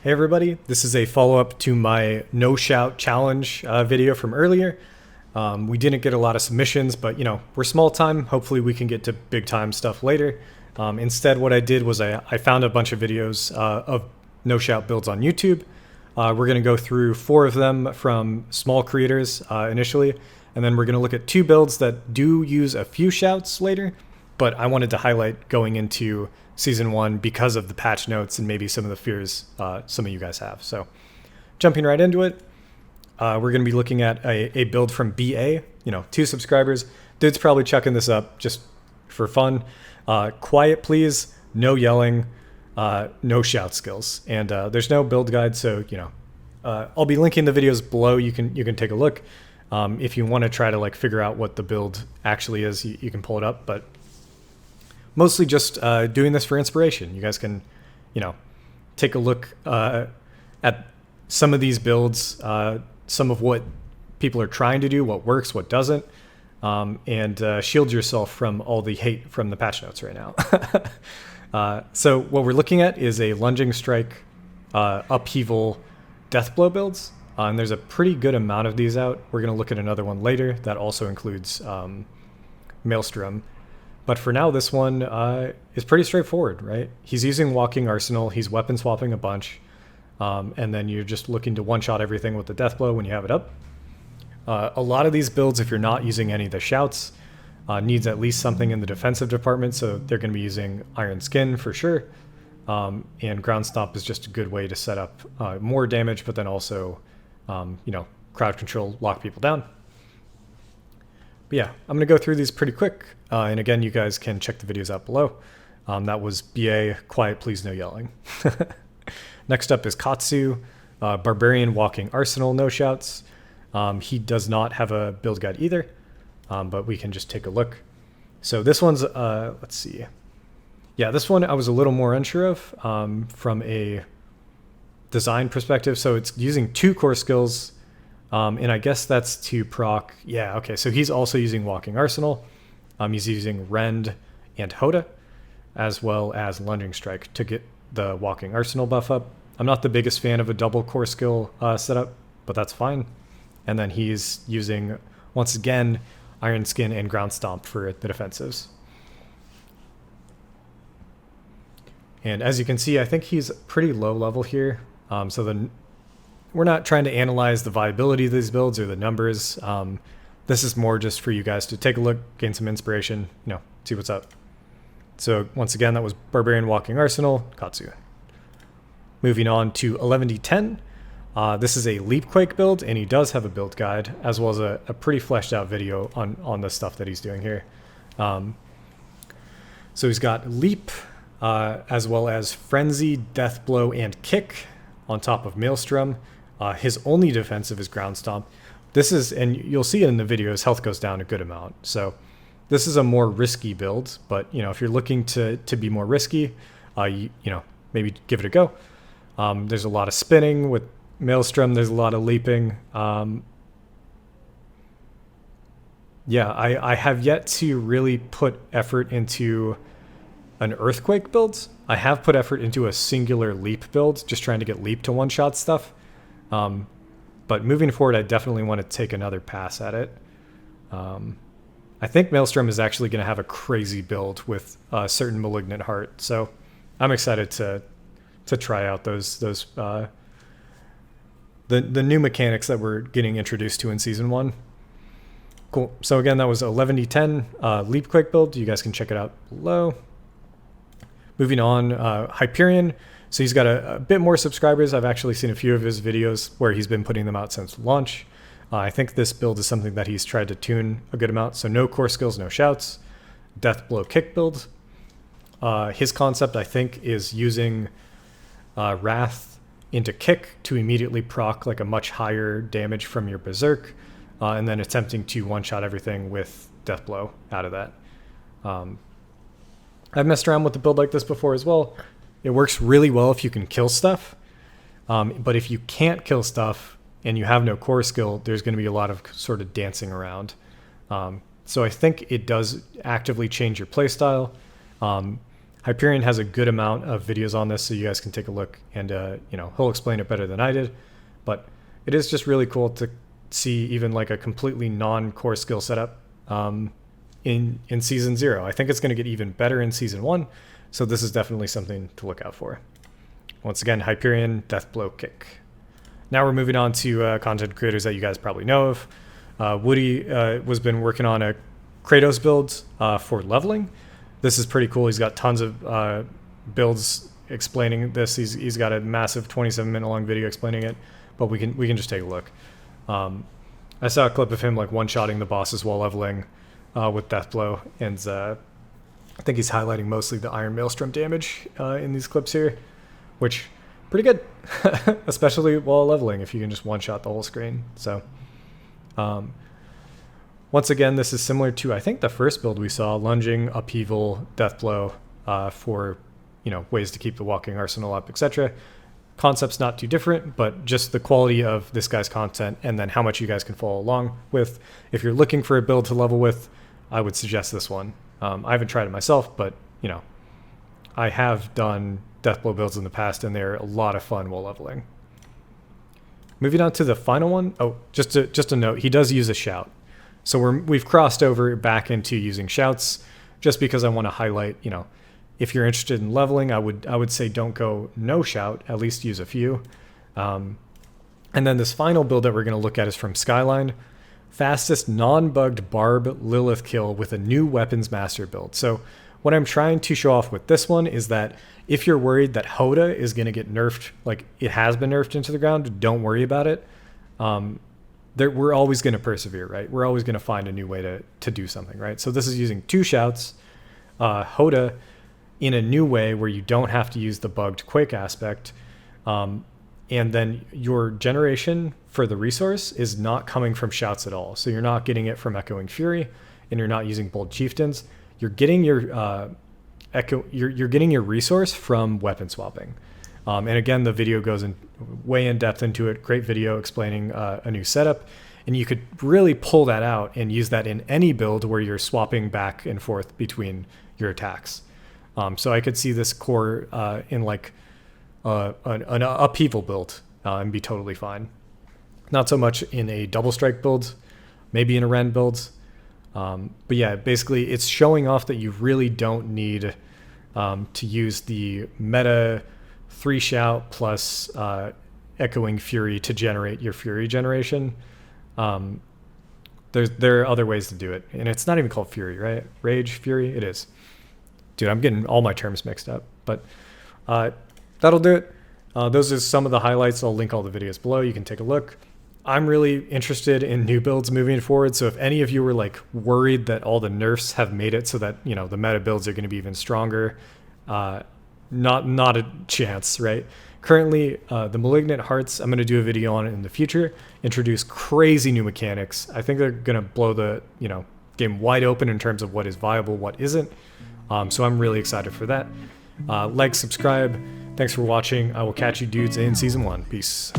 Hey everybody, this is a follow-up to my no shout challenge video from earlier. We didn't get a lot of submissions, but we're small time. Hopefully we can get to big time stuff later. Instead, what I did was I found a bunch of videos of no shout builds on YouTube. We're going to go through 4 of them from small creators initially, and then we're going to look at 2 builds that do use a few shouts later, but I wanted to highlight going into Season 1 because of the patch notes and maybe some of the fears some of you guys have. So jumping right into it, we're going to be looking at a build from BA, 2 subscribers. Dude's probably chucking this up just for fun. Quiet please, no yelling, no shout skills. And there's no build guide, so I'll be linking the videos below. You can take a look. If you want to try to figure out what the build actually is, you can pull it up, but mostly just doing this for inspiration. You guys can, take a look at some of these builds, some of what people are trying to do, what works, what doesn't, and shield yourself from all the hate from the patch notes right now. So what we're looking at is a lunging strike, upheaval, deathblow builds, and there's a pretty good amount of these out. We're going to look at another one later that also includes Maelstrom. But for now, this one is pretty straightforward, right? He's using Walking Arsenal. He's weapon swapping a bunch. And then you're just looking to one-shot everything with the Deathblow when you have it up. A lot of these builds, if you're not using any of the shouts, needs at least something in the defensive department. So they're going to be using Iron Skin for sure. And Ground Stomp is just a good way to set up more damage, but then also, crowd control, lock people down. But yeah, I'm going to go through these pretty quick. And again, you guys can check the videos out below. That was BA, Quiet Please No Yelling. Next up is Katsu, Barbarian Walking Arsenal, no shouts. He does not have a build guide either, but we can just take a look. So this one's, let's see. Yeah, this one I was a little more unsure of from a design perspective. So it's using 2 core skills. And I guess that's to proc. Yeah, okay. So he's also using Walking Arsenal. He's using Rend and HotA, as well as Lunging Strike to get the Walking Arsenal buff up. I'm not the biggest fan of a double core skill setup, but that's fine. And then he's using, once again, Iron Skin and Ground Stomp for the defensives. And as you can see, I think he's pretty low level here. So then we're not trying to analyze the viability of these builds or the numbers. This is more just for you guys to take a look, gain some inspiration, see what's up. So once again, that was Barbarian Walking Arsenal, Katsu. Moving on to 11d10. This is a LeapQuake build, and he does have a build guide, as well as a pretty fleshed out video on the stuff that he's doing here. So he's got Leap, as well as Frenzy, Deathblow, and Kick on top of Maelstrom. His only defensive is Ground Stomp. This is, and you'll see it in the video, his health goes down a good amount. So this is a more risky build, but if you're looking to be more risky, maybe give it a go. There's a lot of spinning with Maelstrom. There's a lot of leaping. Yeah, I have yet to really put effort into an Earthquake build. I have put effort into a singular Leap build, just trying to get Leap to one-shot stuff. But moving forward, I definitely want to take another pass at it. I think Maelstrom is actually going to have a crazy build with a certain Malignant Heart, so I'm excited to try out those the new mechanics that we're getting introduced to in Season 1. Cool. So again, that was 11d10 LeapQuake build. You guys can check it out below. Moving on, Hyperion. So he's got a bit more subscribers. I've actually seen a few of his videos where he's been putting them out since launch. I think this build is something that he's tried to tune a good amount. So no core skills, no shouts. Deathblow+Kick build. His concept, I think, is using Wrath into Kick to immediately proc a much higher damage from your Berserk, and then attempting to one-shot everything with Deathblow out of that. I've messed around with a build like this before as well. It works really well if you can kill stuff. But if you can't kill stuff and you have no core skill, there's going to be a lot of sort of dancing around. So I think it does actively change your playstyle. Hyperion has a good amount of videos on this, so you guys can take a look, and you know, he'll explain it better than I did. But it is just really cool to see even like a completely non-core skill setup in season 0. I think it's going to get even better in season 1, so this is definitely something to look out for. Once again, Hyperion, Deathblow+Kick. Now we're moving on to content creators that you guys probably know of. Woody has been working on a Kratos build for leveling. This is pretty cool. He's got tons of builds explaining this. He's got a massive 27-minute long video explaining it, but we can just take a look. I saw a clip of him like one-shotting the bosses while leveling with Deathblow, and I think he's highlighting mostly the Iron Maelstrom damage in these clips here, which pretty good, especially while leveling if you can just one-shot the whole screen. So once again, this is similar to, I think, the first build we saw, lunging, upheaval, Deathblow, for, you know, ways to keep the walking arsenal up, etc. Concept's not too different, but just the quality of this guy's content and then how much you guys can follow along with. If you're looking for a build to level with, I would suggest this one. I haven't tried it myself, but, you know, I have done Deathblow builds in the past, and they're a lot of fun while leveling. Moving on to the final one. Oh, just a note, he does use a shout. So we've crossed over back into using shouts, just because I want to highlight, you know, if you're interested in leveling, I would say don't go no shout, at least use a few. And then this final build that we're going to look at is from Skyline. Fastest non-bugged Barb Lilith kill with a new weapons master build. So what I'm trying to show off with this one is that if you're worried that HotA is going to get nerfed, like it has been nerfed into the ground, don't worry about it. We're always going to persevere, right? We're always going to find a new way to do something, right? So this is using 2 shouts, HotA in a new way where you don't have to use the bugged Quake aspect. And then your generation for the resource is not coming from shouts at all. So you're not getting it from Echoing Fury, and you're not using Bold Chieftains. You're getting your you're getting your resource from weapon swapping. And again, the video goes way in depth into it. Great video explaining a new setup. And you could really pull that out and use that in any build where you're swapping back and forth between your attacks. So I could see this core in like an upheaval build and be totally fine. Not so much in a double strike build, maybe in a Ren build. But yeah, basically it's showing off that you really don't need to use the meta 3 shout plus Echoing Fury to generate your Fury generation. There are other ways to do it, and it's not even called Fury, right? Rage, Fury, it is. Dude, I'm getting all my terms mixed up, but that'll do it. Those are some of the highlights. I'll link all the videos below. You can take a look. I'm really interested in new builds moving forward. So if any of you were like worried that all the nerfs have made it so that, you know, the meta builds are going to be even stronger, not a chance, right? Currently, the Malignant Hearts, I'm going to do a video on it in the future, introduce crazy new mechanics. I think they're going to blow the, you know, game wide open in terms of what is viable, what isn't. So I'm really excited for that. Like, subscribe. Thanks for watching. I will catch you dudes in season 1. Peace.